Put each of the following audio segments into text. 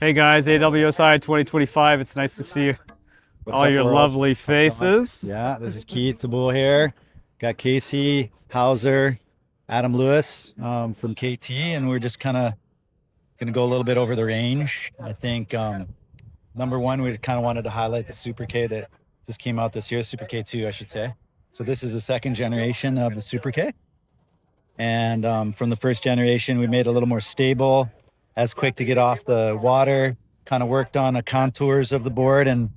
Hey guys, AWSI 2025. It's nice to see What's all up, your world? lovely How's it going? faces. Yeah, this is Keith Teboul here. Got Casey, Hauser, Adam Lewis from KT, and we're just kind of going to go a little bit over the range. I think number one, we kind of wanted to highlight the Super K that just came out this year, Super K2, I should say. So this is the second generation of the Super K. And from the first generation, we made it a little more stable, as quick to get off the water, kind of worked on the contours of the board, and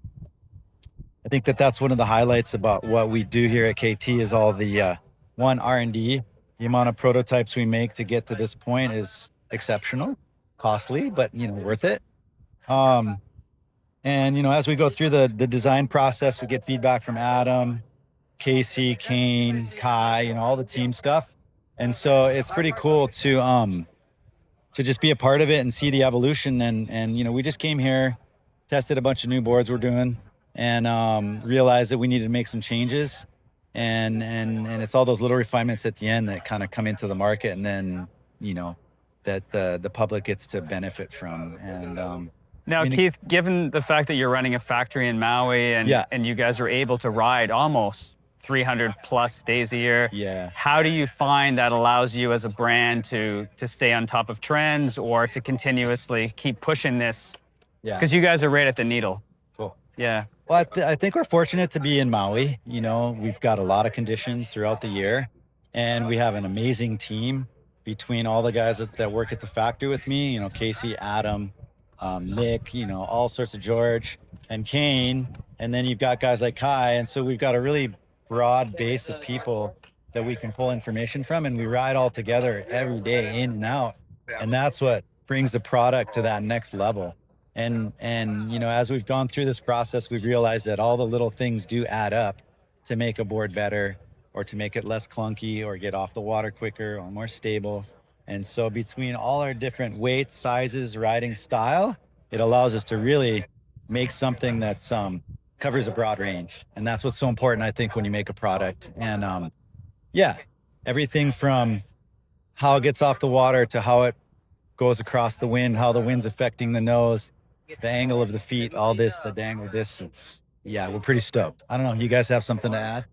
I think that that's one of the highlights about what we do here at KT is all the one R&D. The amount of prototypes we make to get to this point is exceptional, costly, but worth it. Um, and as we go through the design process, we get feedback from Adam, Casey, Kane, Kai, all the team stuff. And so it's pretty cool to just be a part of it and see the evolution. And we just came here, tested a bunch of new boards we're doing, and realized that we needed to make some changes. And it's all those little refinements at the end that kind of come into the market, and then that the public gets to benefit from. And Now, Keith, given the fact that you're running a factory in Maui and, yeah, and you guys are able to ride almost 300 plus days a year, yeah. how do you find that allows you as a brand to stay on top of trends or to continuously keep pushing this? Yeah. Because you guys are right at the needle. Cool. Yeah. Well, I think we're fortunate to be in Maui. We've got a lot of conditions throughout the year, and we have an amazing team between all the guys that work at the factory with me. Casey, Adam, Nick, all sorts of George and Kane. And then you've got guys like Kai. And so we've got a really broad base of people that we can pull information from, and we ride all together every day in and out. And that's what brings the product to that next level. And as we've gone through this process, we've realized that all the little things do add up to make a board better, or to make it less clunky, or get off the water quicker or more stable. And so between all our different weights, sizes, riding style, it allows us to really make something that's covers a broad range. And that's what's so important, I think, when you make a product. And yeah, everything from how it gets off the water to how it goes across the wind, how the wind's affecting the nose, the angle of the feet, all this, the dangle distance. Yeah, we're pretty stoked. I don't know. You guys have something to add?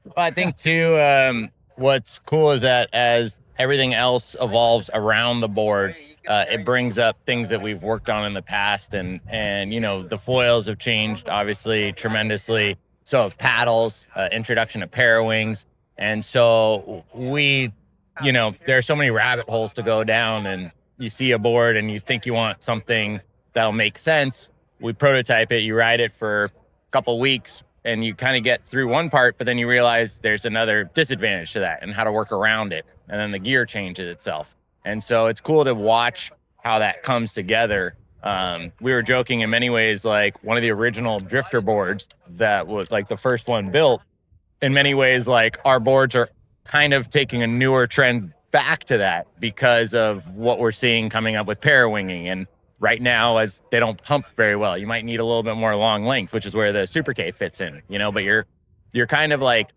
Well, I think too, what's cool is that as everything else evolves around the board, it brings up things that we've worked on in the past, and the foils have changed obviously tremendously. So have paddles, introduction of para wings, and so there are so many rabbit holes to go down, and you see a board and you think you want something that'll make sense. We prototype it, you ride it for a couple weeks, and you kind of get through one part, but then you realize there's another disadvantage to that and how to work around it. And then the gear changes itself. And so it's cool to watch how that comes together. We were joking in many ways, like one of the original drifter boards that was like the first one built, in many ways, like our boards are kind of taking a newer trend back to that because of what we're seeing coming up with para winging. And right now, as they don't pump very well, you might need a little bit more long length, which is where the Super K fits in, but you're kind of like,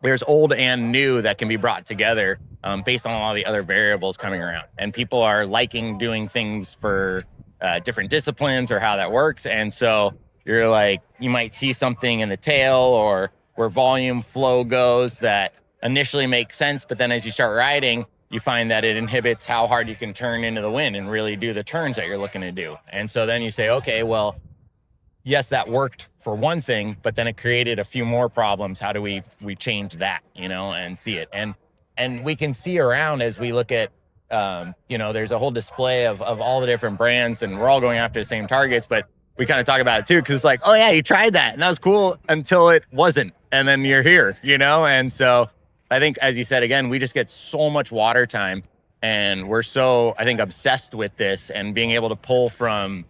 there's old and new that can be brought together based on all the other variables coming around. And people are liking doing things for different disciplines or how that works. And so you're like, you might see something in the tail or where volume flow goes that initially makes sense. But then as you start riding, you find that it inhibits how hard you can turn into the wind and really do the turns that you're looking to do. And so then you say, okay, well, yes, that worked for one thing, but then it created a few more problems. How do we change that, and see it? And we can see around as we look at, there's a whole display of all the different brands, and we're all going after the same targets, but we kind of talk about it too, because it's like, oh yeah, you tried that and that was cool until it wasn't. And then you're here, And so I think, as you said, again, we just get so much water time, and we're so, I think, obsessed with this and being able to pull from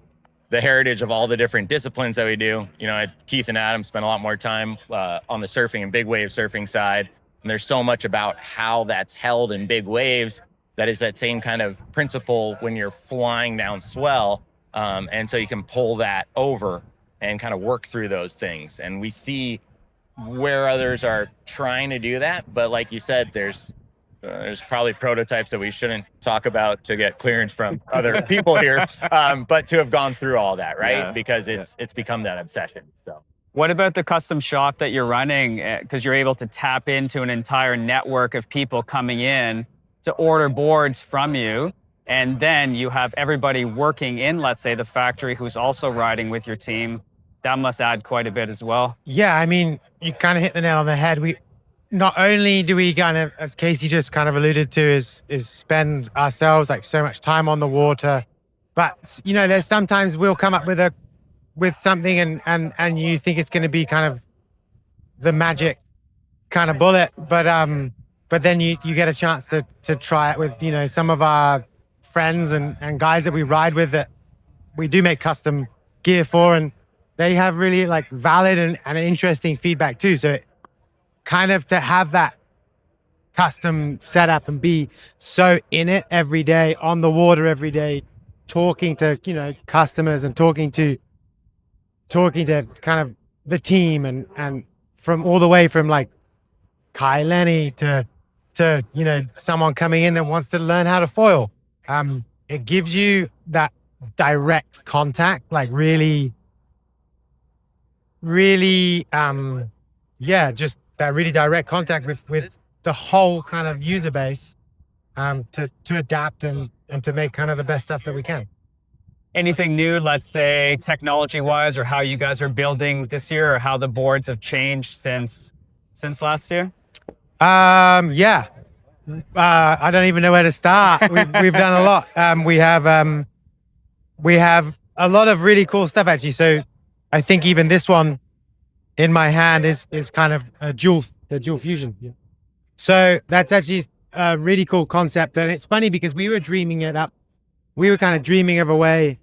the heritage of all the different disciplines that we do. Keith and Adam spent a lot more time on the surfing and big wave surfing side. And there's so much about how that's held in big waves that is that same kind of principle when you're flying down swell. And so you can pull that over and kind of work through those things. And we see where others are trying to do that. But like you said, there's there's probably prototypes that we shouldn't talk about to get clearance from other people here, but to have gone through all that, right? Yeah. Because it's become that obsession. So. What about the custom shop that you're running? Because you're able to tap into an entire network of people coming in to order boards from you. And then you have everybody working in, let's say, the factory who's also riding with your team. That must add quite a bit as well. Yeah, I mean, you kind of hit the nail on the head. We not only do we kind of, as Casey just kind of alluded to, is spend ourselves like so much time on the water, but you know, there's sometimes we'll come up with something and you think it's going to be kind of the magic kind of bullet, but then you get a chance to try it with, you know, some of our friends and guys that we ride with that we do make custom gear for, and they have really like valid and interesting feedback too. So it, kind of to have that custom setup and be so in it every day, on the water every day, talking to, you know, customers and talking to kind of the team and from all the way from like Kai Lenny to, you know, someone coming in that wants to learn how to foil. It gives you that direct contact, like really, just that really direct contact with the whole kind of user base, to adapt and to make kind of the best stuff that we can. Anything new, let's say, technology-wise, or how you guys are building this year, or how the boards have changed since last year? Yeah. I don't even know where to start. We've done a lot. We have a lot of really cool stuff actually. So I think even this one in my hand is kind of the dual fusion. Yeah. So that's actually a really cool concept. And it's funny because we were dreaming it up. We were kind of dreaming of a way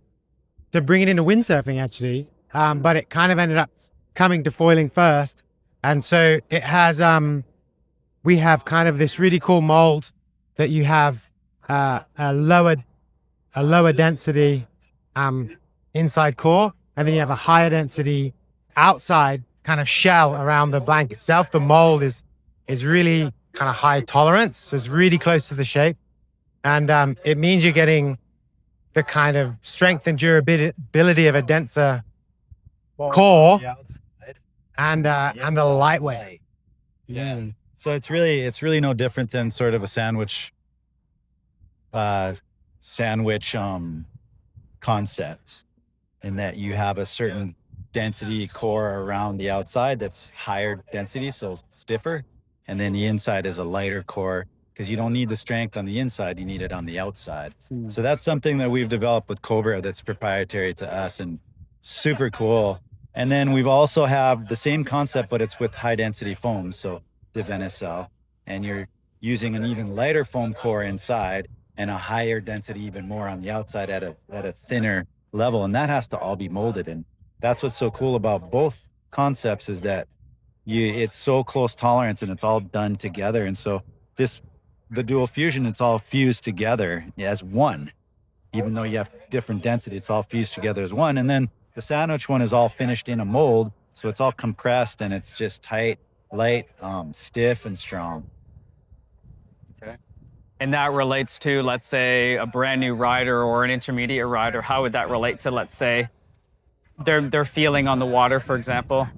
to bring it into windsurfing actually. But it kind of ended up coming to foiling first. And so it has, we have kind of this really cool mold that you have a lower density inside core, and then you have a higher density outside kind of shell around the blank itself. The mold is really kind of high tolerance, so it's really close to the shape, and it means you're getting the kind of strength and durability of a denser core and the lightweight. Yeah. So it's really no different than sort of a sandwich concept, in that you have a certain density core around the outside that's higher density, so stiffer, and then the inside is a lighter core because you don't need the strength on the inside, you need it on the outside. So that's something that we've developed with Cobra that's proprietary to us and super cool. And then we've also have the same concept, but it's with high density foam. So the Venicel, and you're using an even lighter foam core inside and a higher density even more on the outside at a thinner level, and that has to all be molded. And that's what's so cool about both concepts, is that it's so close tolerance and it's all done together. And so the dual fusion, it's all fused together as one, even though you have different density, it's all fused together as one. And then the sandwich one is all finished in a mold, so it's all compressed and it's just tight, light, stiff and strong. Okay. And that relates to, let's say, a brand new rider or an intermediate rider. How would that relate to, let's say, their feeling on the water, for example?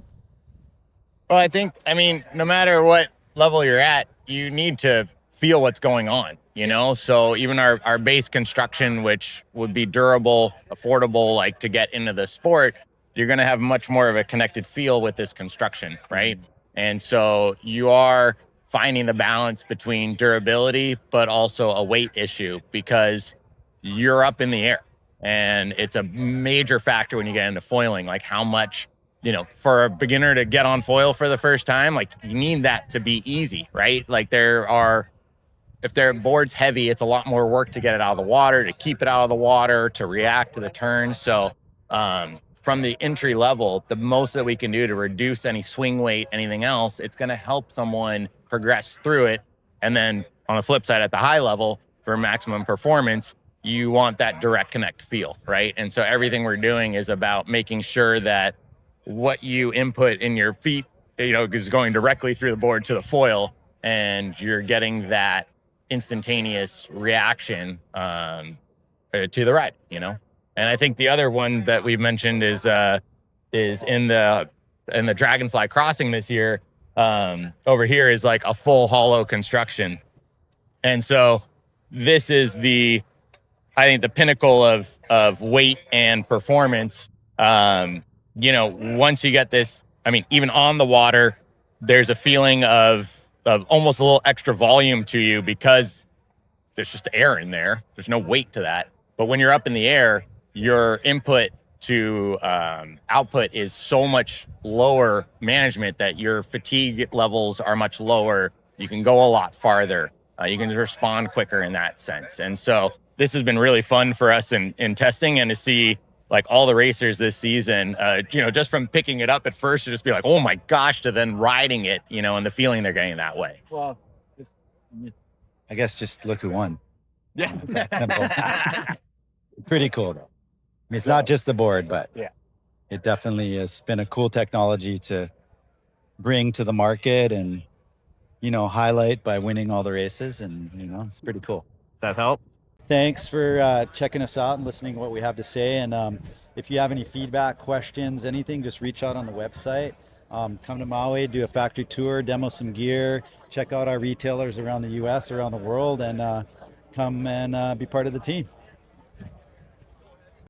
Well, I mean, no matter what level you're at, you need to feel what's going on, you know? So even our base construction, which would be durable, affordable, like to get into the sport, you're going to have much more of a connected feel with this construction, right? And so you are finding the balance between durability, but also a weight issue, because you're up in the air. And it's a major factor when you get into foiling, like how much, you know, for a beginner to get on foil for the first time, like you need that to be easy, right? Like if their board's heavy, it's a lot more work to get it out of the water, to keep it out of the water, to react to the turns. So from the entry level, the most that we can do to reduce any swing weight, anything else, it's going to help someone progress through it. And then on the flip side, at the high level, for maximum performance, you want that direct connect feel, right? And so everything we're doing is about making sure that what you input in your feet, you know, is going directly through the board to the foil, and you're getting that instantaneous reaction to the ride, you know. And I think the other one that we've mentioned is in the Dragonfly Crossing this year. Over here is like a full hollow construction, and so this is I think the pinnacle of weight and performance. You know, once you get this, I mean, even on the water, there's a feeling of almost a little extra volume to you because there's just air in there. There's no weight to that. But when you're up in the air, your input to output is so much lower management that your fatigue levels are much lower. You can go a lot farther. You can respond quicker in that sense. And so this has been really fun for us in testing, and to see like all the racers this season, you know, just from picking it up at first to just be like, oh my gosh, to then riding it, you know, and the feeling they're getting that way. Well, I guess just look who won. Yeah. It's that simple. Pretty cool though. I mean, it's not just the board, but Yeah. it definitely has been a cool technology to bring to the market and, you know, highlight by winning all the races. And, you know, it's pretty cool. That helps. Thanks for checking us out and listening to what we have to say. And if you have any feedback, questions, anything, just reach out on the website. Come to Maui, do a factory tour, demo some gear, check out our retailers around the US, around the world, and come and be part of the team.